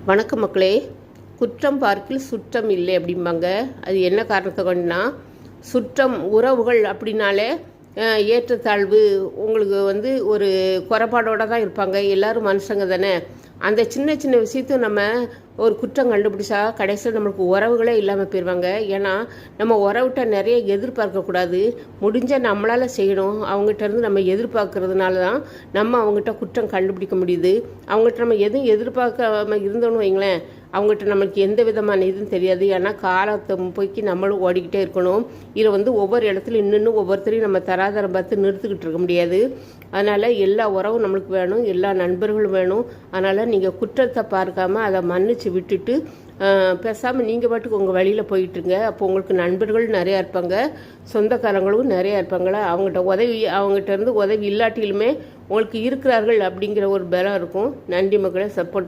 வணக்கம் மக்களே. குற்றம் பார்க்கில் சுற்றம் இல்லை அப்படிம்பாங்க. அது என்ன காரணத்தை கொண்டுனா, சுற்றம் உறவுகள் அப்படின்னாலே ஏற்றத்தாழ்வு உங்களுக்கு ஒரு குறைபாடோடு தான் இருப்பாங்க. எல்லோரும் மனுஷங்க தானே. அந்த சின்ன சின்ன விஷயத்தையும் நம்ம ஒரு குற்றம் கண்டுபிடிச்சா கடைசியில் நம்மளுக்கு உறவுகளே இல்லாமல் போயிடுவாங்க. ஏன்னா நம்ம உறவுகிட்ட நிறைய எதிர்பார்க்கக்கூடாது. முடிஞ்ச நம்மளால் செய்யணும். அவங்ககிட்ட இருந்து நம்ம எதிர்பார்க்கறதுனால தான் நம்ம அவங்ககிட்ட குற்றம் கண்டுபிடிக்க முடியுது. அவங்ககிட்ட நம்ம எதுவும் எதிர்பார்க்காம இருந்தோன்னு வைங்களேன், அவங்ககிட்ட நம்மளுக்கு எந்த விதமான இதுவும் தெரியாது. ஏன்னா காலத்தை போய்க்கு நம்மளும் ஓடிக்கிட்டே இருக்கணும். இதில் ஒவ்வொரு இடத்துல இன்னும் ஒவ்வொருத்தரையும் நம்ம தராதரம் பார்த்து நிறுத்திக்கிட்டு இருக்க முடியாது. அதனால் எல்லா உறவும் நம்மளுக்கு வேணும், எல்லா நண்பர்களும் வேணும். அதனால் நீங்கள் குற்றத்தை பார்க்காம அதை மன்னிச்சு விட்டுட்டு பேசாமல் நீங்கள் பாட்டுக்கு உங்கள் வழியில் போயிட்டுருங்க. அப்போ உங்களுக்கு நண்பர்கள் நிறையா இருப்பாங்க, சொந்தக்காரங்களும் நிறையா இருப்பாங்களா. அவங்ககிட்ட இருந்து உதவி இல்லாட்டிலுமே உங்களுக்கு இருக்கிறார்கள் அப்படிங்கிற ஒரு பலம் இருக்கும். நன்றி மக்களை, சப்போர்ட்